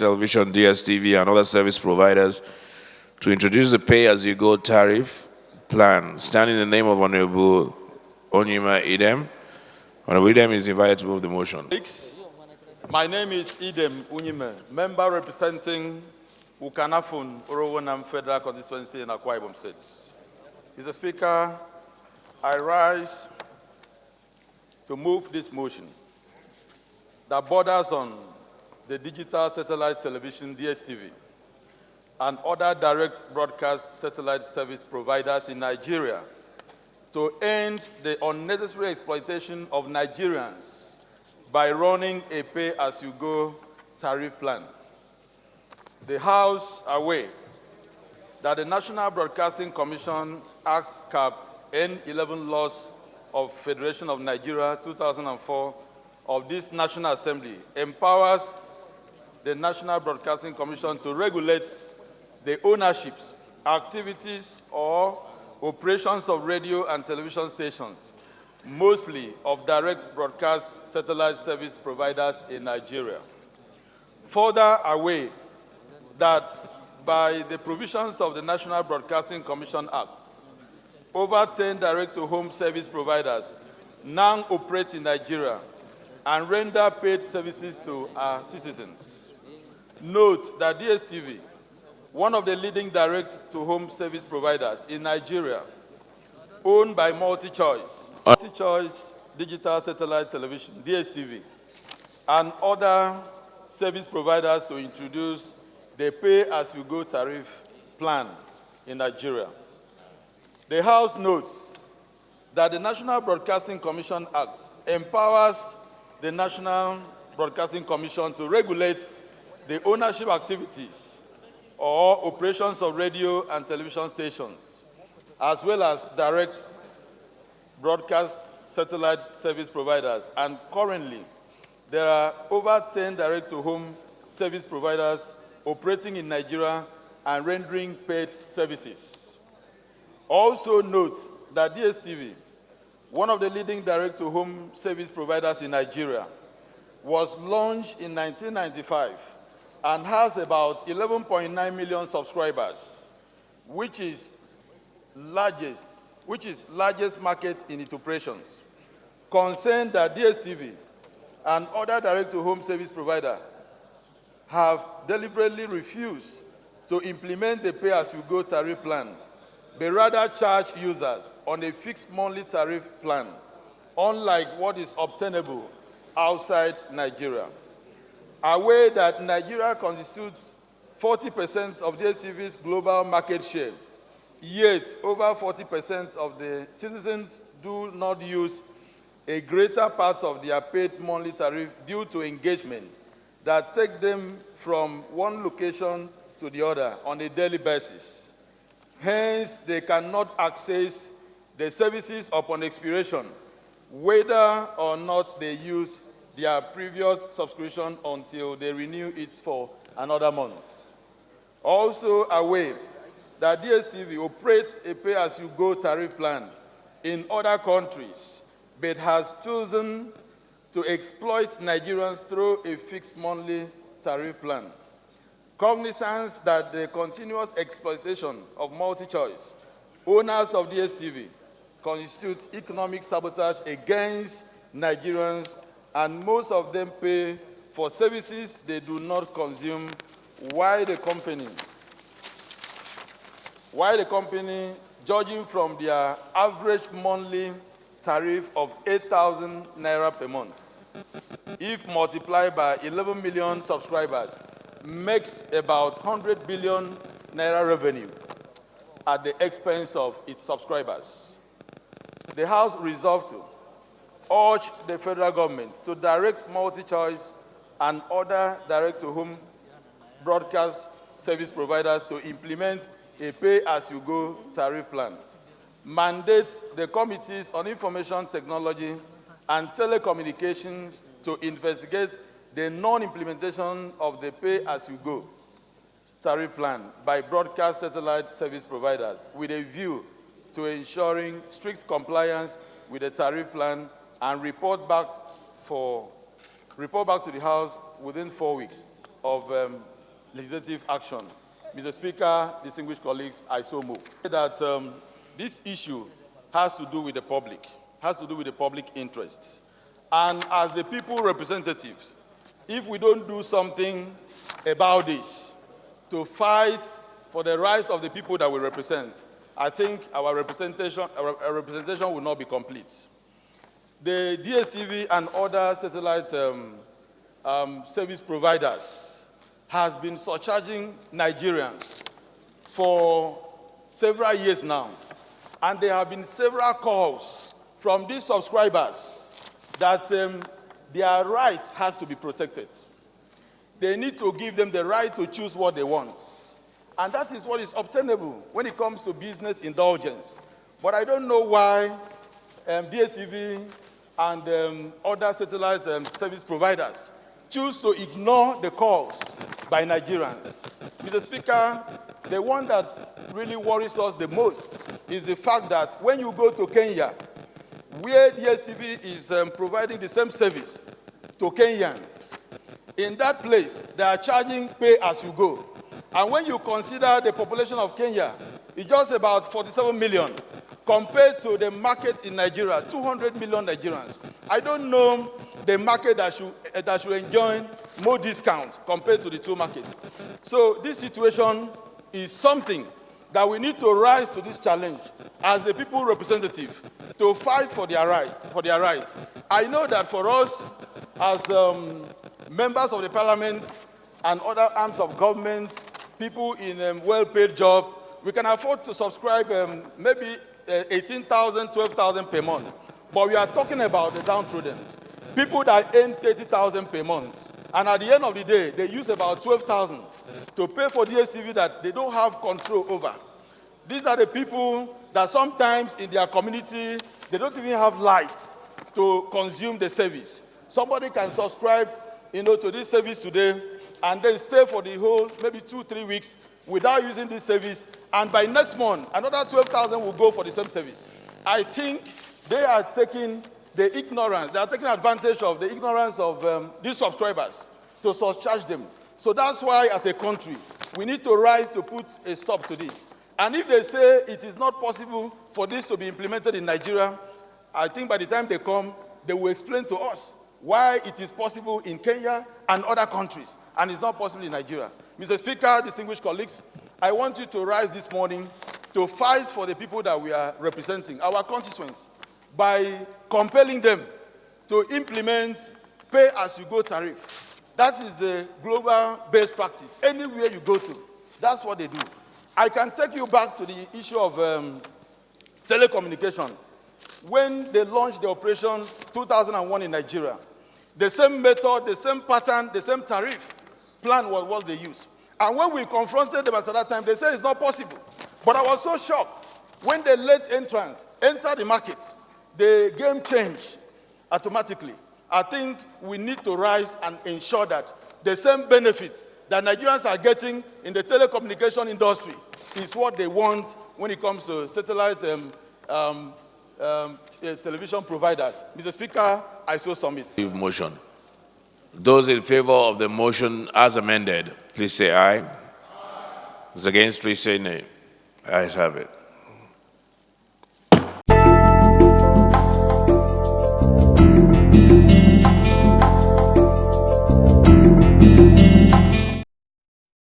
Television DSTV and other service providers to introduce the pay-as-you-go tariff plan. Standing in the name of Honorable Unyime Idem, Honorable Idem is invited to move the motion. My name is Idem Unyime, member representing Ukanafun, Orowonam Federal Constituency in Akwa Ibom State. Mr. Speaker, I rise to move this motion that borders on the digital satellite television DSTV and other direct broadcast satellite service providers in Nigeria to end the unnecessary exploitation of Nigerians by running a pay-as-you-go tariff plan. The House aware that the National Broadcasting Commission Act Cap N11 laws of Federation of Nigeria 2004 of this National Assembly empowers the National Broadcasting Commission to regulate the ownerships, activities, or operations of radio and television stations, mostly of direct broadcast satellite service providers in Nigeria. Further aware that by the provisions of the National Broadcasting Commission Act, over 10 direct-to-home service providers now operate in Nigeria and render paid services to our citizens. Note that DSTV, one of the leading direct-to-home service providers in Nigeria, owned by Multichoice Digital Satellite Television, DSTV, and other service providers to introduce the pay-as-you-go tariff plan in Nigeria. The House notes that the National Broadcasting Commission Act empowers the National Broadcasting Commission to regulate the ownership activities or operations of radio and television stations, as well as direct broadcast satellite service providers. And currently, there are over 10 direct-to-home service providers operating in Nigeria and rendering paid services. Also note that DSTV, one of the leading direct-to-home service providers in Nigeria, was launched in 1995 and has about 11.9 million subscribers, which is largest market in its operations. Concerned that DSTV and other direct-to-home service providers have deliberately refused to implement the pay-as-you-go tariff plan, but rather charge users on a fixed monthly tariff plan, unlike what is obtainable outside Nigeria. Aware that Nigeria constitutes 40% of DSTV's global market share, yet over 40% of the citizens do not use a greater part of their paid monthly tariff due to engagement that take them from one location to the other on a daily basis. Hence, they cannot access the services upon expiration, whether or not they use their previous subscription until they renew it for another month. Also aware that DSTV operates a pay-as-you-go tariff plan in other countries, but has chosen to exploit Nigerians through a fixed monthly tariff plan. Cognizance that the continuous exploitation of Multichoice, owners of DSTV, constitutes economic sabotage against Nigerians, and most of them pay for services they do not consume, while the company, judging from their average monthly tariff of 8,000 naira per month, if multiplied by 11 million subscribers, makes about 100 billion naira revenue at the expense of its subscribers. The House resolved to urge the federal government to direct Multichoice and other direct-to-home broadcast service providers to implement a pay-as-you-go tariff plan, mandates the Committees on Information Technology and Telecommunications to investigate the non-implementation of the pay-as-you-go tariff plan by broadcast satellite service providers with a view to ensuring strict compliance with the tariff plan and report back to the House within 4 weeks of legislative action. Mr. Speaker, distinguished colleagues, I so move. That this issue has to do with the public, interest. And as the people representatives, if we don't do something about this to fight for the rights of the people that we represent, I think our representation will not be complete. The DSTV and other satellite service providers has been surcharging Nigerians for several years now. And there have been several calls from these subscribers that their rights has to be protected. They need to give them the right to choose what they want. And that is what is obtainable when it comes to business indulgence. But I don't know why DSTV and other satellite service providers choose to ignore the calls by Nigerians. Mr. Speaker, the one that really worries us the most is the fact that when you go to Kenya, where DSTV is providing the same service to Kenyan, in that place, they are charging pay as you go. And when you consider the population of Kenya, it's just about 47 million, compared to the market in Nigeria, 200 million Nigerians. I don't know the market that should enjoy more discounts compared to the two markets. So this situation is something that we need to rise to this challenge as the people representative to fight for their rights. I know that for us as members of the parliament and other arms of government, people in well-paid job, we can afford to subscribe maybe 18,000, 12,000 per month. But we are talking about the downtrodden, people that earn 30,000 per month. And at the end of the day, they use about 12,000 to pay for DSTV that they don't have control over. These are the people that sometimes in their community, they don't even have lights to consume the service. Somebody can subscribe to this service today, and they stay for the whole, maybe 2-3 weeks without using this service, and by next month, another 12,000 will go for the same service. I think they are taking advantage of the ignorance of these subscribers to surcharge them. So that's why, as a country, we need to rise to put a stop to this. And if they say it is not possible for this to be implemented in Nigeria, I think by the time they come, they will explain to us why it is possible in Kenya and other countries, and it's not possible in Nigeria. Mr. Speaker, distinguished colleagues, I want you to rise this morning to fight for the people that we are representing, our constituents, by compelling them to implement pay-as-you-go tariff. That is the global best practice. Anywhere you go to, that's what they do. I can take you back to the issue of telecommunication. When they launched the operation 2001 in Nigeria, the same method, the same pattern, the same tariff plan was what they used. And when we confronted them at that time, they said it's not possible. But I was so shocked when the late entrants entered the market, the game changed automatically. I think we need to rise and ensure that the same benefits that Nigerians are getting in the telecommunication industry is what they want when it comes to satellite television providers. Mr. Speaker, I so submit. Motion. Those in favor of the motion as amended, please say aye. Those against, please say nay. Ayes have it.